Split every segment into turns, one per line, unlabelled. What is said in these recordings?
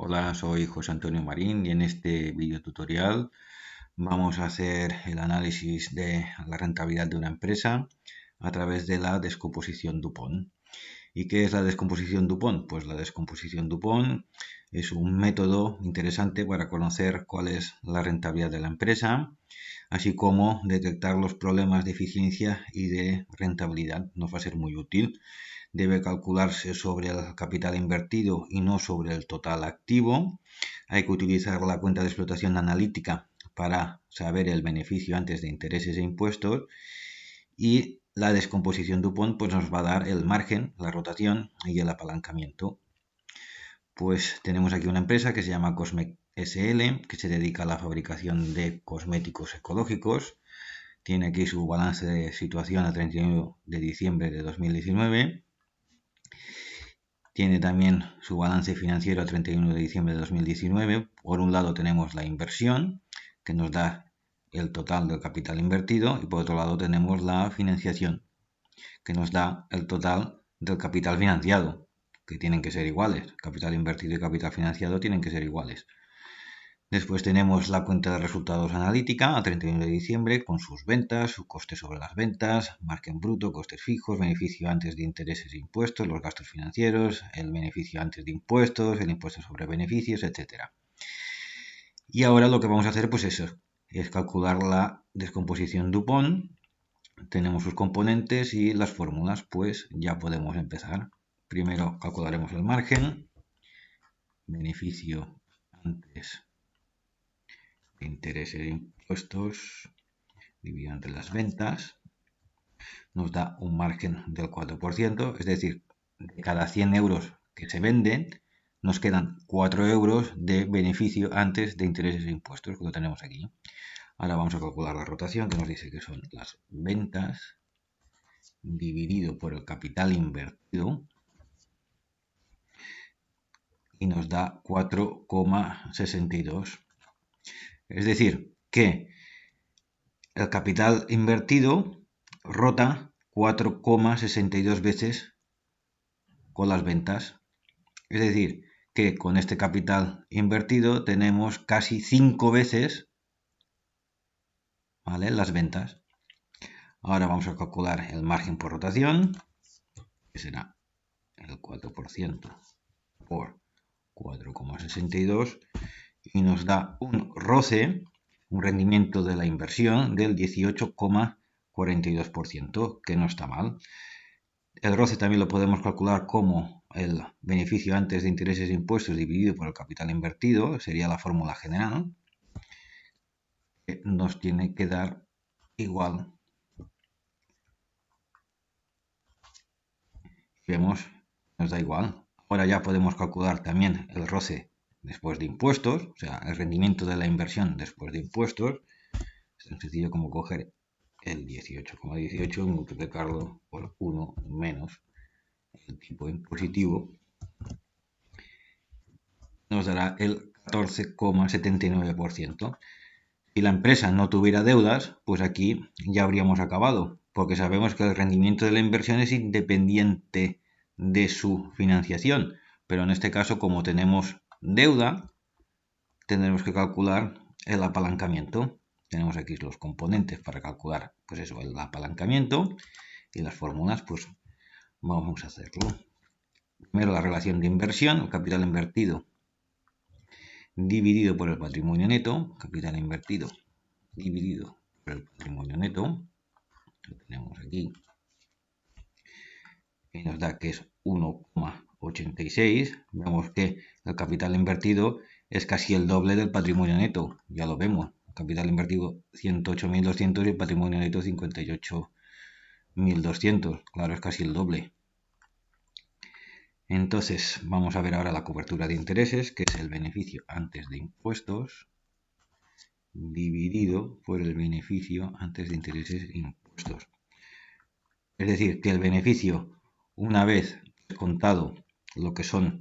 Hola, soy José Antonio Marín y en este video tutorial vamos a hacer el análisis de la rentabilidad de una empresa a través de la descomposición Dupont. ¿Y qué es la descomposición Dupont? Pues la descomposición Dupont es un método interesante para conocer cuál es la rentabilidad de la empresa, así como detectar los problemas de eficiencia y de rentabilidad. Nos va a ser muy útil. Debe calcularse sobre el capital invertido y no sobre el total activo. Hay que utilizar la cuenta de explotación analítica para saber el beneficio antes de intereses e impuestos, y la descomposición Dupont pues nos va a dar el margen, la rotación y el apalancamiento. Pues tenemos aquí una empresa que se llama Cosmec SL, que se dedica a la fabricación de cosméticos ecológicos. Tiene aquí su balance de situación a 31 de diciembre de 2019. Tiene también su balance financiero a 31 de diciembre de 2019. Por un lado tenemos la inversión, que nos da el total del capital invertido, y por otro lado tenemos la financiación, que nos da el total del capital financiado, que tienen que ser iguales. Capital invertido y capital financiado tienen que ser iguales. Después tenemos la cuenta de resultados analítica a 31 de diciembre con sus ventas, su coste sobre las ventas, margen bruto, costes fijos, beneficio antes de intereses e impuestos, los gastos financieros, el beneficio antes de impuestos, el impuesto sobre beneficios, etc. Y ahora lo que vamos a hacer pues eso, es calcular la descomposición Dupont. Tenemos sus componentes y las fórmulas, pues ya podemos empezar. Primero calcularemos el margen, beneficio antes de intereses e impuestos dividido entre las ventas, nos da un margen del 4%, es decir, de cada 100 euros que se venden, nos quedan 4 euros de beneficio antes de intereses e impuestos, que lo tenemos aquí. Ahora vamos a calcular la rotación, que nos dice que son las ventas dividido por el capital invertido, y nos da 4,62. Es decir, que el capital invertido rota 4,62 veces con las ventas. Es decir, que con este capital invertido tenemos casi 5 veces, ¿vale?, las ventas. Ahora vamos a calcular el margen por rotación, que será el 4% por 4,62, y nos da un ROCE, un rendimiento de la inversión, del 18,42%, que no está mal. El ROCE también lo podemos calcular como el beneficio antes de intereses e impuestos dividido por el capital invertido, sería la fórmula general, que nos tiene que dar igual. Vemos, nos da igual. Ahora ya podemos calcular también el ROCE después de impuestos, o sea, el rendimiento de la inversión después de impuestos. Es tan sencillo como coger el 18,18 y multiplicarlo por 1 menos el tipo impositivo. Nos dará el 14,79%. Si la empresa no tuviera deudas, pues aquí ya habríamos acabado, porque sabemos que el rendimiento de la inversión es independiente de su financiación. Pero en este caso, como tenemos deuda, tendremos que calcular el apalancamiento. Tenemos aquí los componentes para calcular, pues eso, el apalancamiento, y las fórmulas, pues vamos a hacerlo. Primero la relación de inversión, el capital invertido dividido por el patrimonio neto, capital invertido dividido por el patrimonio neto, lo tenemos aquí, y nos da que es 1,86. Vemos que el capital invertido es casi el doble del patrimonio neto, ya lo vemos. El capital invertido 108.200 y el patrimonio neto 58.200, claro, es casi el doble. Entonces vamos a ver ahora la cobertura de intereses, que es el beneficio antes de impuestos dividido por el beneficio antes de intereses e impuestos. Es decir, que el beneficio, una vez contado lo que son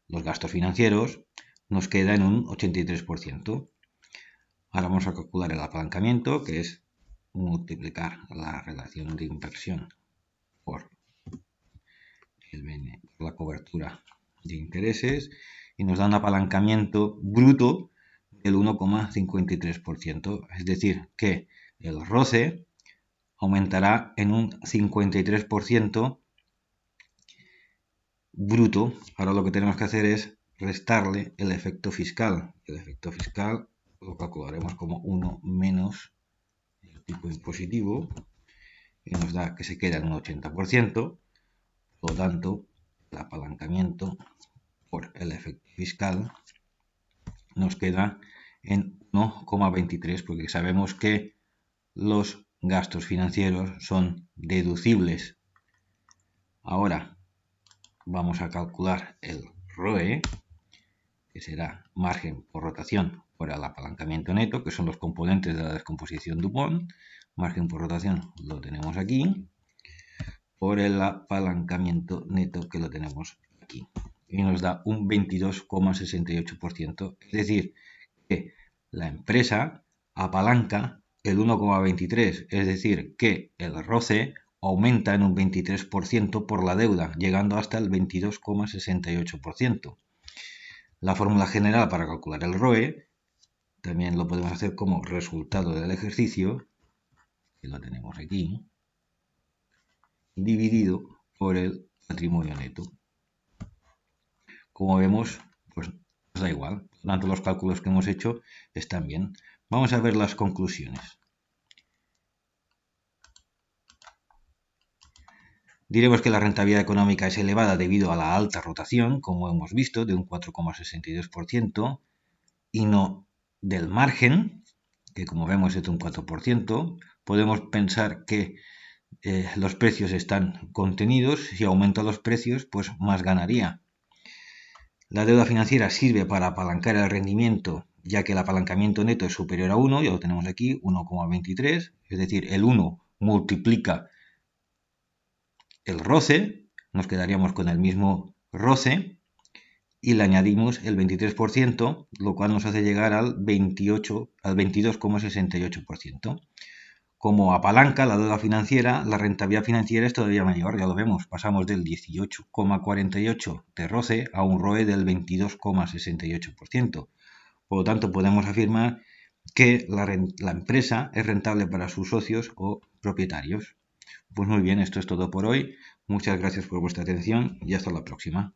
los gastos financieros, nos queda en un 83%. Ahora vamos a calcular el apalancamiento, que es multiplicar la relación de inversión por la cobertura de intereses, y nos da un apalancamiento bruto del 1,53%. Es decir, que el ROCE aumentará en un 53% bruto. Ahora lo que tenemos que hacer es restarle el efecto fiscal. El efecto fiscal lo calcularemos como 1 menos el tipo impositivo y nos da que se queda en un 80%. Por lo tanto, el apalancamiento por el efecto fiscal nos queda en 1,23 porque sabemos que los gastos financieros son deducibles. Ahora vamos a calcular el ROE, que será margen por rotación por el apalancamiento neto, que son los componentes de la descomposición Dupont. Margen por rotación lo tenemos aquí, por el apalancamiento neto que lo tenemos aquí. Y nos da un 22,68%. Es decir, que la empresa apalanca el 1,23, es decir, que el ROCE aumenta en un 23% por la deuda, llegando hasta el 22,68%. La fórmula general para calcular el ROE también lo podemos hacer como resultado del ejercicio, que lo tenemos aquí, dividido por el patrimonio neto. Como vemos, pues nos da igual. Por lo tanto, los cálculos que hemos hecho están bien. Vamos a ver las conclusiones. Diremos que la rentabilidad económica es elevada debido a la alta rotación, como hemos visto, de un 4,62%, y no del margen, que como vemos es de un 4%. Podemos pensar que los precios están contenidos. Si aumenta los precios, pues más ganaría. La deuda financiera sirve para apalancar el rendimiento, ya que el apalancamiento neto es superior a 1, ya lo tenemos aquí, 1,23, es decir, el 1 multiplica el ROCE, nos quedaríamos con el mismo ROCE, y le añadimos el 23%, lo cual nos hace llegar al 22,68%. Como apalanca la deuda financiera, la rentabilidad financiera es todavía mayor, ya lo vemos, pasamos del 18,48 de ROCE a un ROE del 22,68%. Por lo tanto, podemos afirmar que la empresa es rentable para sus socios o propietarios. Pues muy bien, esto es todo por hoy. Muchas gracias por vuestra atención y hasta la próxima.